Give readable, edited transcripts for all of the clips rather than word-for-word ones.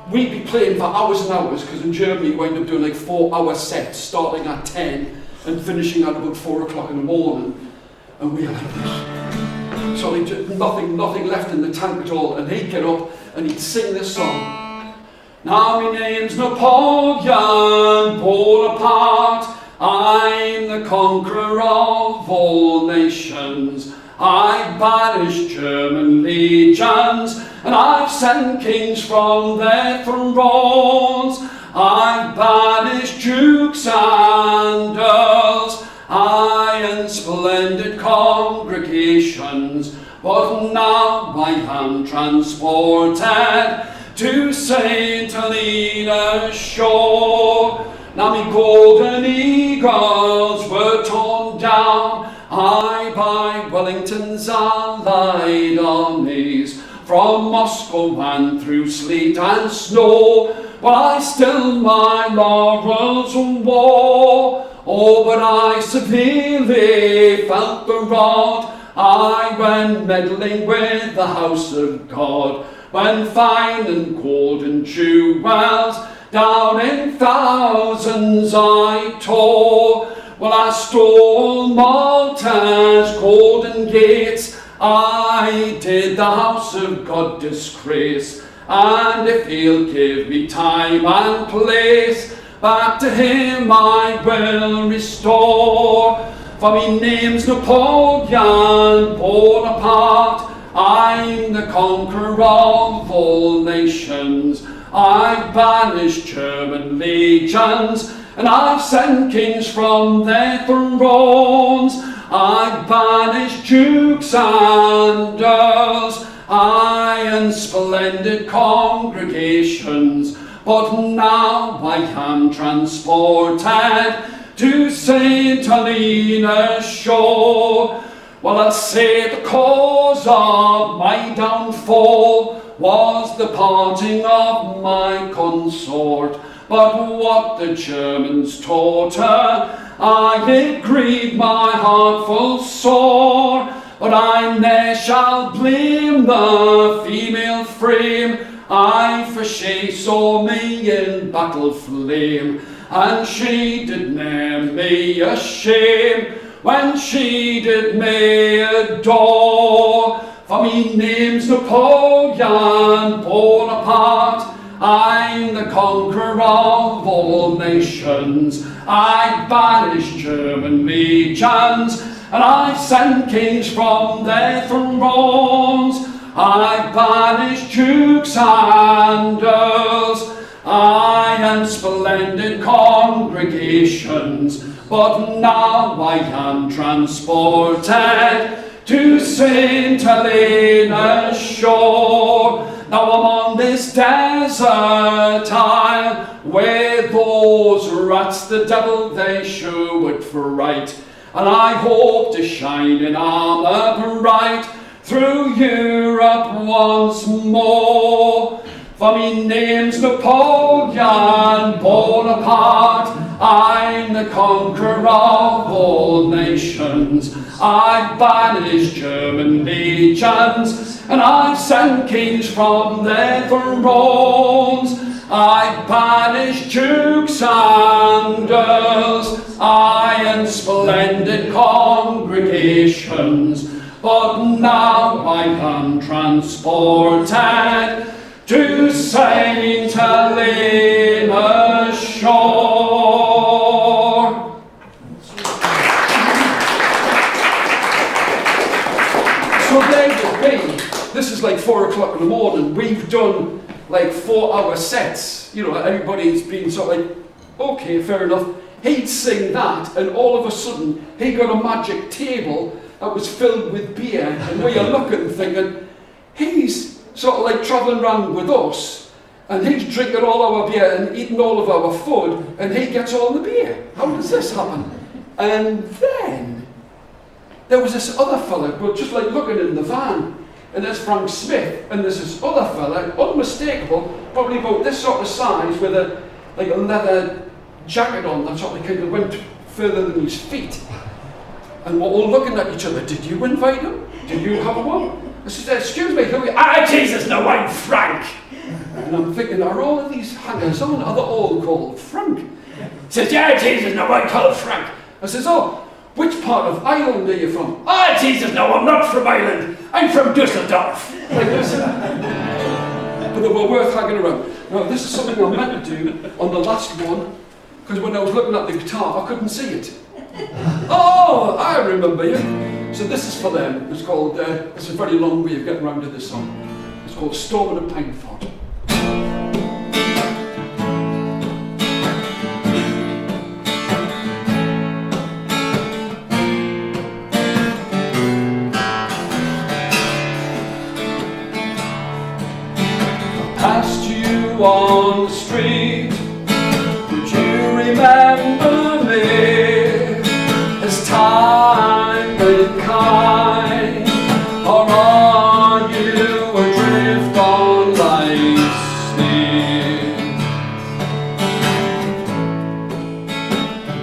we'd be playing for hours and hours, because in Germany you wind up doing like 4-hour sets, starting at 10 and finishing at about 4 o'clock in the morning. And we were like this. So like, nothing left in the tank at all. And he'd get up and he'd sing this song. Now my name's Napoleon Bonaparte. I'm the conqueror of all nations. I've banished German legions, and I've sent kings from their thrones. I've banished dukes and earls, aye, and splendid congregations. But now I am transported to St. Helena's shore. Now me golden eagles were torn down, aye, by Wellington's allied armies, from Moscow and through sleet and snow. But I still my laurels wore. Oh, but I severely felt the rod, I when meddling with the house of God, when fine and golden jewels down in thousands I tore. Well, I stole Malta's golden gates, I did the house of God disgrace. And if he'll give me time and place, back to him I will restore. For me name's Napoleon Bonaparte, I'm the conqueror of all nations. I've banished German legions, and I've sent kings from their thrones. I've banished dukes and earls, aye, and splendid congregations. But now I am transported to St. Helena's shore. Well, I'll say the cause of my downfall was the parting of my consort. But what the Germans taught her, aye, it grieved my heart full sore. But I ne'er shall blame the female frame, aye, for she saw me in battle flame, and she did ne'er me a shame when she did me adore. For me name's Napoleon Bonaparte, I'm the conqueror of all nations. I banished German legions, and I've sent kings from their thrones. I banished dukes and earls, aye, and splendid congregations. But now I am transported to St. Helena's shore. Now I'm on this desert isle, where those rats the devil they sure would fright. And I hope to shine in armour bright through Europe once more. For me name's Napoleon Bonaparte, I'm the conqueror of all nations. I've banished German legions, and I've sent kings from their thrones. I've banished dukes and earls, aye, and splendid congregations. But now I am transported to St. Helena's shore. So there you be. This is like 4 o'clock in the morning. We've done like 4-hour sets. You know, everybody's been sort of like, okay, fair enough. He'd sing that, and all of a sudden, he got a magic table that was filled with beer, and we are looking thinking, he's sort of like travelling around with us, and he's drinking all our beer and eating all of our food, and he gets all the beer. How does this happen? And then there was this other fella, but just like looking in the van, and there's Frank Smith, and there's this other fella, unmistakable, probably about this sort of size, with a leather jacket on that sort of kind of went further than his feet. And we're all looking at each other. Did you invite him? Did you have a one? I said, excuse me, who are you? Ah, Jesus, no, I'm Frank. And I'm thinking, are all of these hangers on, are they all called Frank? He says, yeah, Jesus, no, I'm called Frank. I says, oh, which part of Ireland are you from? Ah, Jesus, no, I'm not from Ireland. I'm from Dusseldorf. Like this. But they were worth hanging around. Now, this is something I meant to do on the last one, because when I was looking at the guitar, I couldn't see it. Oh, I remember you. So this is for them. It's called, it's a very long way of getting around to this song. It's called Storm in a Pine Fort. Past you on the street, would you remember me? Has time been kind, or are you adrift on life's sea?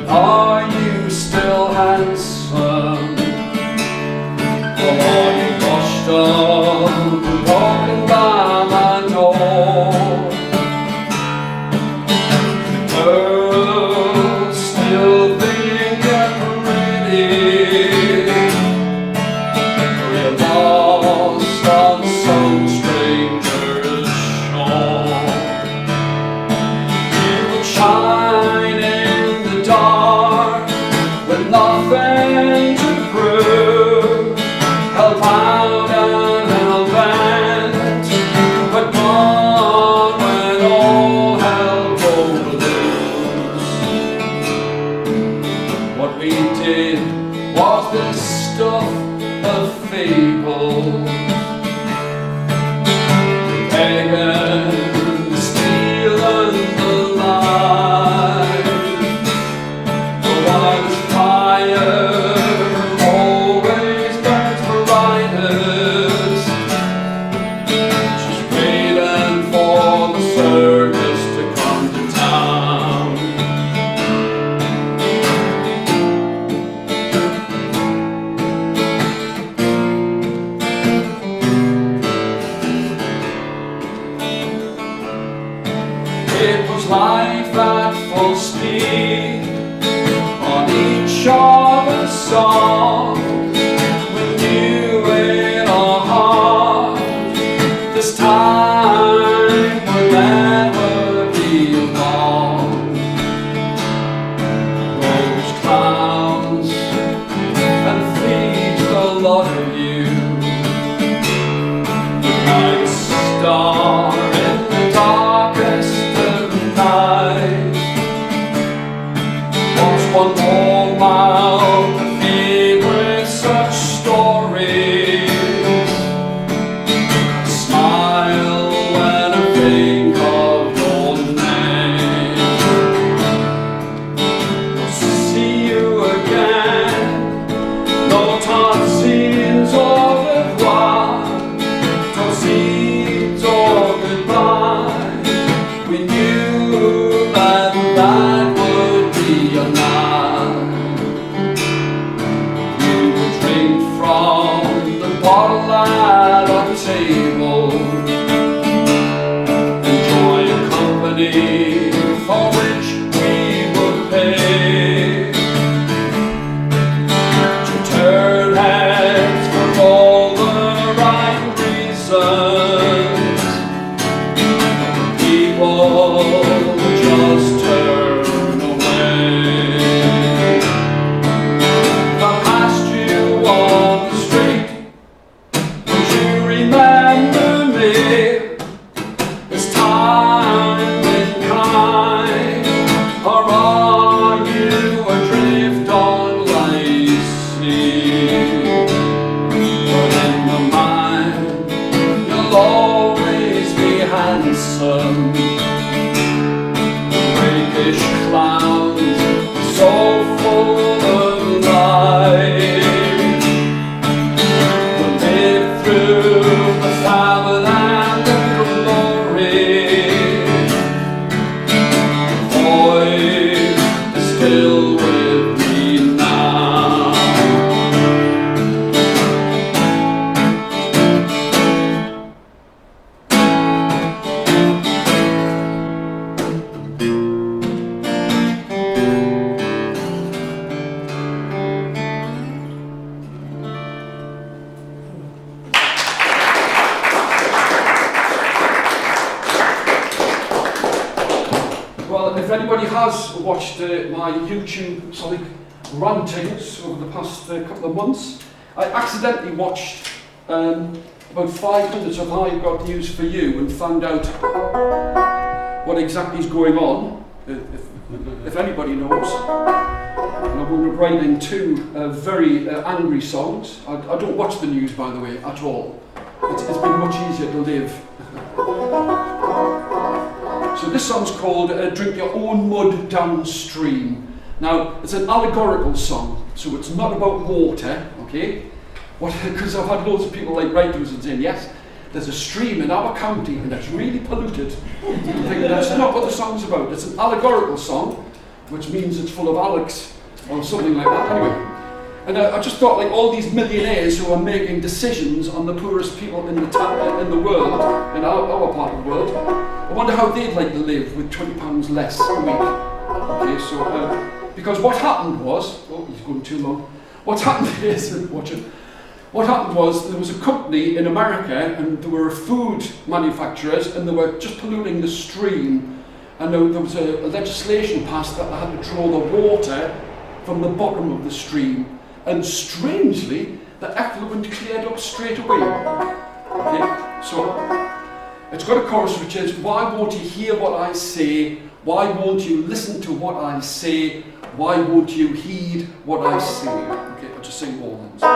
Are you still handsome, or are you washed up and broken by my door? Girls still think you're pretty, or you're lost on some stranger's shore. You would shine in the dark with nothing to prove, help out and help bend, but gone when all hell broke loose. What we did was this stuff of fable, begging, stealing the light. The one's fire always burns brightest, just waiting for the circus to come to town. It was life at full speed on each other's song. We knew in our heart this time would never be long. Those clowns and thieves, the lot of you, like a star in the darkest of night. Once one more mouth to feed with such stories. Smile when I think of your name. I'll see you again. No toxins or revoir, toxins or goodbye. We knew that that would be a night. We would drink from the bottle at our table, enjoy a company for which we would pay, to turn heads for all the right reasons. People would just turn away. If I passed you on the street, would you remember me? Has time been kind, or are you adrift on life's sea? But in my mind, you'll always be handsome. Rakish clowns, so full of life, will live through the famine and the glory. The voice is still with me now. if anybody has watched my YouTube rantings over the past couple of months, I accidentally watched about 5 minutes of I've Got News for You and found out what exactly is going on, if anybody knows. And I wound up writing 2 very angry songs. I don't watch the news, by the way, at all. It's been much easier to live. So this song's called Drink Your Own Mud Downstream. Now, it's an allegorical song, so it's not about water, okay? Because I've had loads of people write to us and saying, yes, there's a stream in our county and it's really polluted. I'm thinking, that's not what the song's about. It's an allegorical song, which means it's full of Alex or something like that. Anyway, and I just thought, all these millionaires who are making decisions on the poorest people in the world, in our part of the world, I wonder how they'd like to live with £20 less a week. Okay, so because what happened was, he's going too long. What happened is, watch it. What happened was there was a company in America and there were food manufacturers and they were just polluting the stream, and there was a legislation passed that they had to draw the water from the bottom of the stream, and strangely the effluent cleared up straight away. Okay, so it's got a chorus which is, why won't you hear what I say? Why won't you listen to what I say? Why won't you heed what I say? Okay, I'll just sing all then.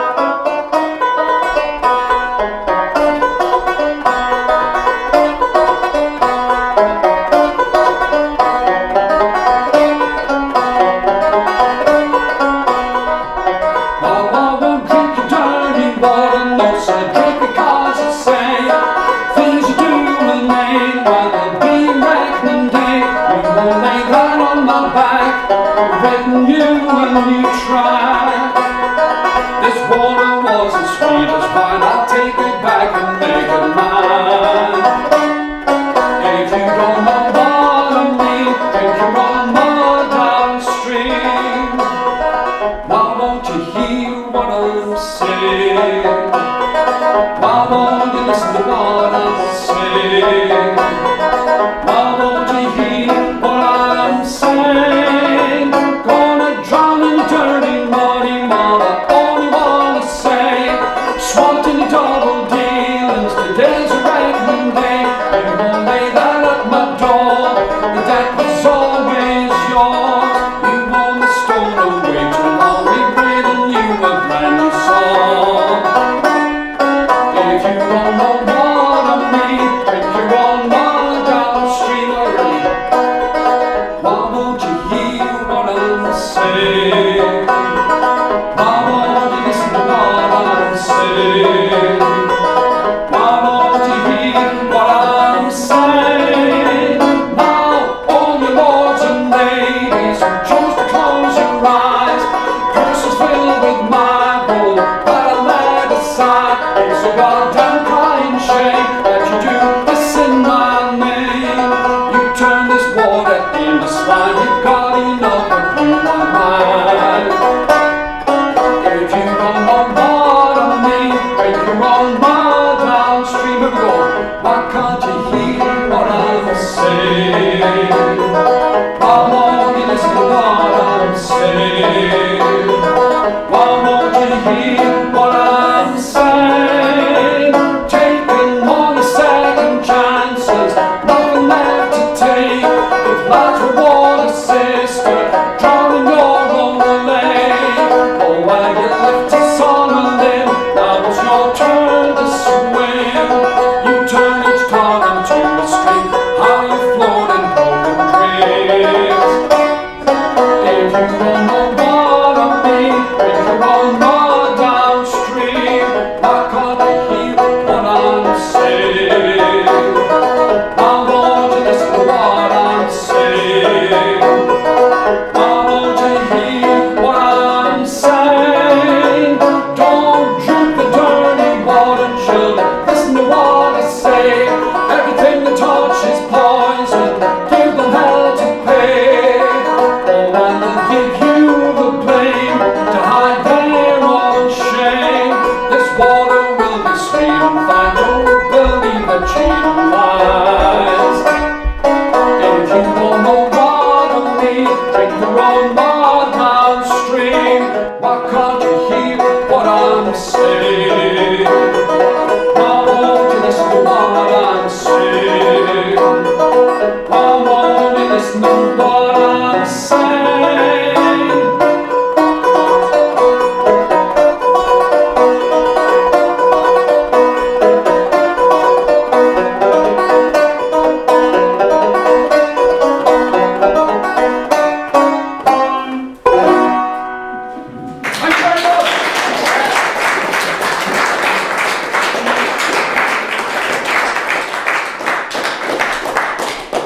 Everything the touch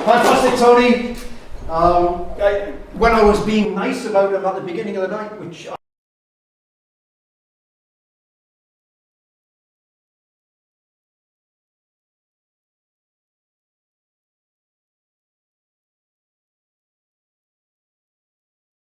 Fantastic, Tony. When I was being nice about him at the beginning of the night, which